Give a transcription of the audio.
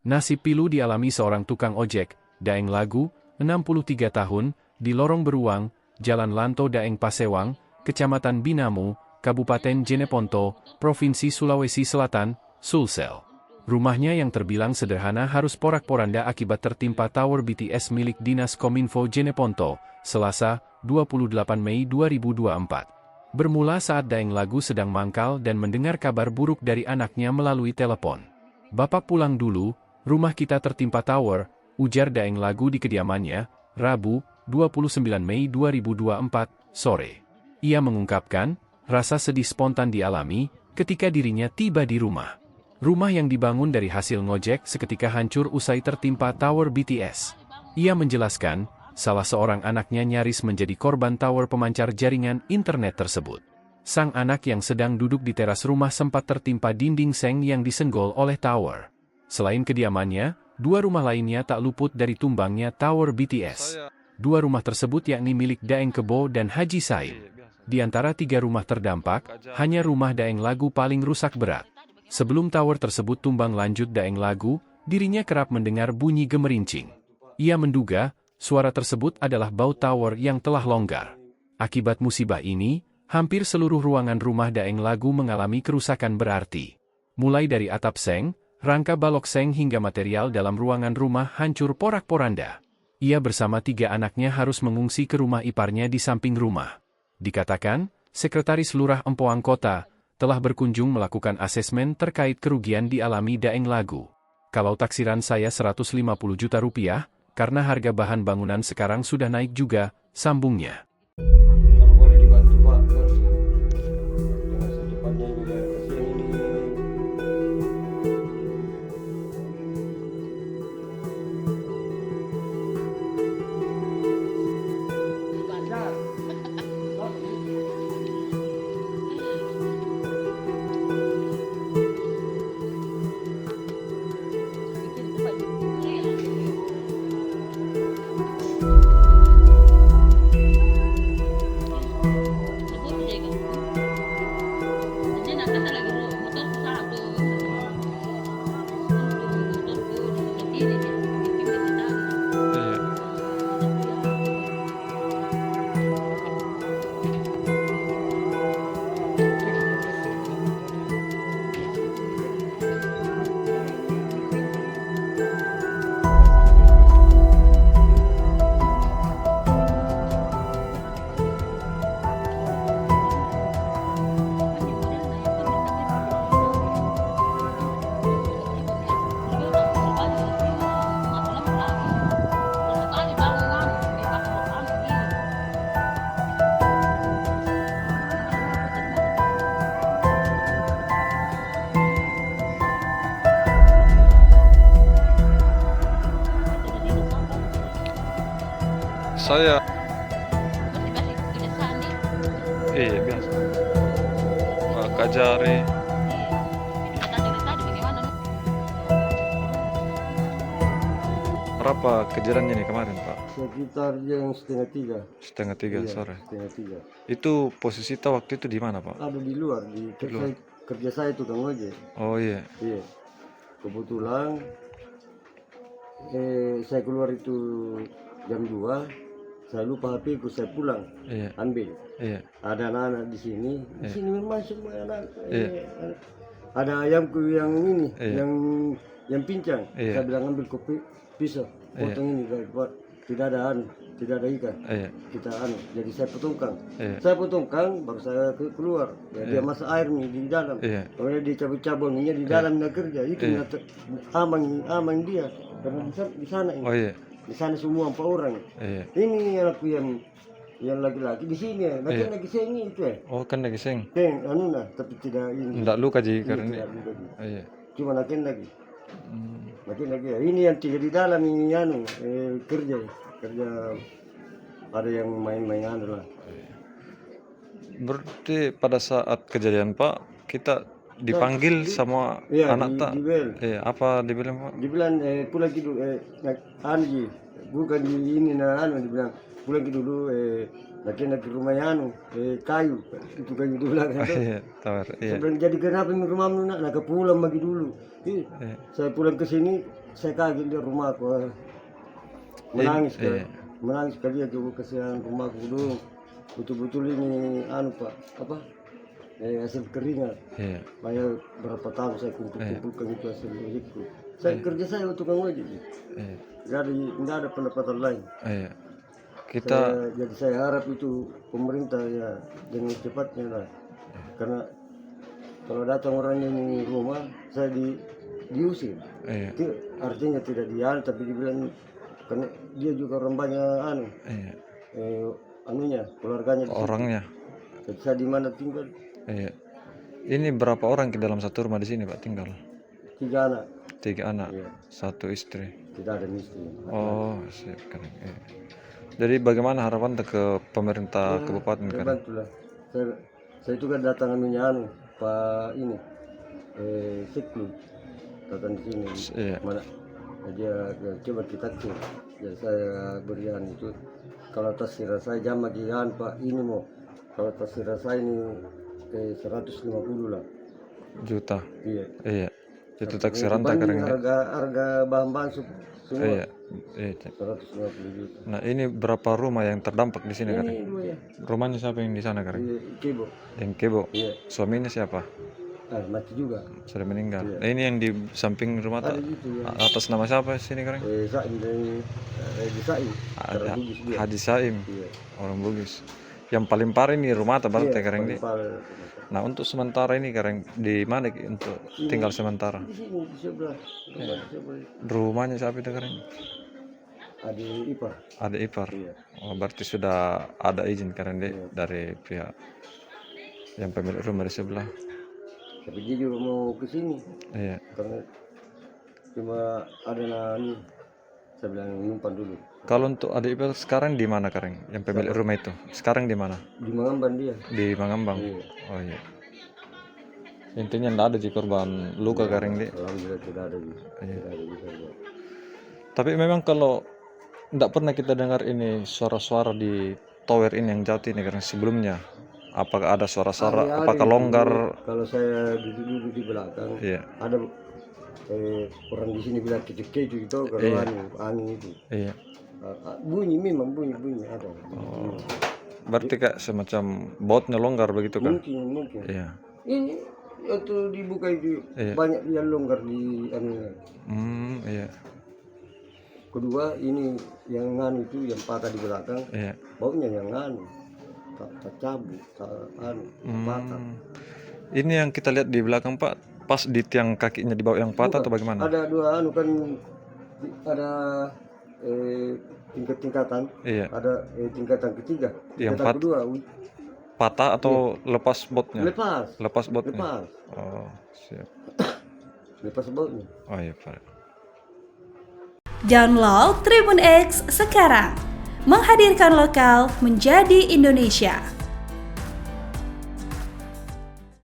Nasib pilu dialami seorang tukang ojek, Daeng Lagu, 63 tahun, di Lorong Beruang, Jalan Lanto Daeng Pasewang, Kecamatan Binamu, Kabupaten Jeneponto, Provinsi Sulawesi Selatan, Sulsel. Rumahnya yang terbilang sederhana harus porak-poranda akibat tertimpa tower BTS milik Dinas Kominfo Jeneponto, Selasa, 28 Mei 2024. Bermula saat Daeng Lagu sedang mangkal dan mendengar kabar buruk dari anaknya melalui telepon. "Bapak pulang dulu, rumah kita tertimpa tower," ujar Daeng Lagu di kediamannya, Rabu, 29 Mei 2024, sore. Ia mengungkapkan, rasa sedih spontan dialami ketika dirinya tiba di rumah. Rumah yang dibangun dari hasil ngojek seketika hancur usai tertimpa tower BTS. Ia menjelaskan, salah seorang anaknya nyaris menjadi korban tower pemancar jaringan internet tersebut. Sang anak yang sedang duduk di teras rumah sempat tertimpa dinding seng yang disenggol oleh tower. Selain kediamannya, 2 rumah lainnya tak luput dari tumbangnya tower BTS. 2 rumah tersebut yakni milik Daeng Kebo dan Haji Said. Di antara 3 rumah terdampak, hanya rumah Daeng Lagu paling rusak berat. Sebelum tower tersebut tumbang lanjut Daeng Lagu, dirinya kerap mendengar bunyi gemerincing. Ia menduga, suara tersebut adalah baut tower yang telah longgar. Akibat musibah ini, hampir seluruh ruangan rumah Daeng Lagu mengalami kerusakan berarti. Mulai dari atap seng, rangka balok seng hingga material dalam ruangan rumah hancur porak-poranda. Ia bersama 3 anaknya harus mengungsi ke rumah iparnya di samping rumah. Dikatakan, Sekretaris Lurah Empoang Kota telah berkunjung melakukan asesmen terkait kerugian dialami Daeng Lagu. "Kalau taksiran saya 150 juta rupiah, karena harga bahan bangunan sekarang sudah naik juga," sambungnya. Kalau boleh dibantu Pak, Bos, dengan secepatnya juga kasihan ini. Saya iya biasa Kak Jari. Berapa kejadiannya nih kemarin Pak? Sekitar jam setengah 3. Setengah 3 Iya, sore. setengah 3. Itu posisi kita waktu itu di mana Pak? Ada di luar, di luar. kerja saya tukang ojek. Oh iya. Iya. Kebetulan saya keluar itu jam 2. Saya lupa HP ku, saya pulang. Iya. Ambil. Iya. Ada anak-anak di sini. Di sini memang semua anak. Iya. Ada ayamku yang ini, Iya. yang pincang. Iya. Saya bilang ambil kopi pisau, potong ini buat tidak ada ikan. Iya. Kita jadi saya potongkan. Iya. Saya potongkan baru saya keluar. Ya, dia masak air nih di dalam. Iya. Kemudian dia cabut-cabutnya di dalam dia kerja. Itu aman dia. Karena di sana ini. Oh iya. Di sana semua 4 orang. Iya. Ini anakku yang laki-laki di sini ya. Laki lagi sini itu ya. Oh kan lagi seng. Tapi tidak ini. Enggak luka ji Iya, karena ini. tidak luka, Ji. Iya. Cuma laki lagi. Laki lagi ya. Ini yang tidak di dalam ini kerja. Ada yang main-main lah. Berarti pada saat kejadian Pak, kita dipanggil sama Iya, anak tak? di bel. Iya, apa dibilang Pak? Dibilang pulang dulu Ji, bukan di ini dibilang pulang dulu laki-laki rumahnya kayu itu kayu di belakang. Iya, tawar. Iya. Saya bilang jadi kenapa rumahmu nak pulang bagi dulu. Saya pulang ke sini saya kaget di rumahku, menangis Iya. menangis kali dia tuh kesian rumahku dulu, betul-betul ini Pak, apa? Hasil keringat. Iya. Bayar berapa tahun saya kumpulkan itu hasil milikku. Saya kerja saya tukang ojek. Iya. Nggak ada pendapatan lain. Iya. Kita Jadi saya harap itu pemerintah ya dengan cepatnya lah. Karena kalau datang orang ini rumah, saya diusir. iya. Itu artinya tidak dian, tapi dibilang karena dia juga orang banyak Iya. keluarganya. Di situ. Orangnya. Jadi saya di mana tinggal? Iya. Ini berapa orang di dalam satu rumah di sini Pak tinggal? 3 anak, 3 anak, Iya. 1 istri. tidak ada istri. Oh, siap keren. Iya. Jadi bagaimana harapan ke pemerintah kabupaten Ya, kan? bantulah. Saya juga datang Pak ini Siklu datang di sini. Iya. Mana dia coba kita cek. Jadi saya berian itu kalau tas sirah saya jam bagian Pak ini mau kalau tas sirah saya ini 150 lah. Juta. Iya. Iya. Itu taksi ranta keren. Harga bahan-bahan semua Iya. Iya. Cek. 150 juta. Nah, ini berapa rumah yang terdampak di sini kan? Ini dua ya. Rumahnya siapa yang di sana kan? Iya, Kibo. Yang Kebo. Iya. Suaminya siapa? Mati juga. Sudah meninggal. Iya. Nah, ini yang di samping rumah Ada tak? gitu ya. Atas nama siapa sini kan? Saim dari Saim. Orang Bugis dia. Haji Saim, Iya. orang Bugis. Yang paling parah ini rumah tak berarti Iya, keren paling di. parah. Nah, untuk sementara ini keren di mana Ki, untuk tinggal sementara? Di sini di sebelah. Iya. Di sebelah. Rumahnya siapa itu keren? Ada ipar. Ada ipar. Iya. Oh, berarti sudah ada izin keren deh Iya. dari pihak yang pemilik rumah di sebelah. Tapi dia juga mau ke sini Iya. karena cuma ada nani. Saya bilang nyimpan dulu. Kalau untuk adik ipar sekarang di mana keren? Yang pemilik rumah itu sekarang di mana? Di Mangamban dia. Di Mangambang. Iya. Oh iya. Intinya tidak ada di korban luka keren di. Alhamdulillah tidak ada di. Iya. Tidak ada di sana. Tapi memang kalau tidak pernah kita dengar ini suara-suara di tower ini yang jatuh ini karena sebelumnya. Apakah ada suara-suara? Hari-hari Apakah dulu, longgar? Kalau saya duduk di belakang, Iya. ada orang di sini bilang keju-keju itu kalau Iya. angin itu. Iya. Bunyi memang bunyi ada. Oh. Berarti kayak semacam botnya longgar begitu kan? Mungkin. Iya. Ini waktu dibuka itu Iya. banyak yang longgar di Iya. Kedua ini yang nganu itu yang patah di belakang, Iya. baunya yang nganu, tak cabut, patah. Ini yang kita lihat di belakang Pak, pas di tiang kakinya di bawah yang patah atau bagaimana? Ada dua kan ada tingkatan. Iya. Ada tingkatan ketiga, Yang tingkatan kedua Patah atau lepas botnya? lepas, Lepas botnya. lepas, Oh, siap. lepas bautnya. Oh iya, Pak. Download Tribun X sekarang, menghadirkan lokal menjadi Indonesia.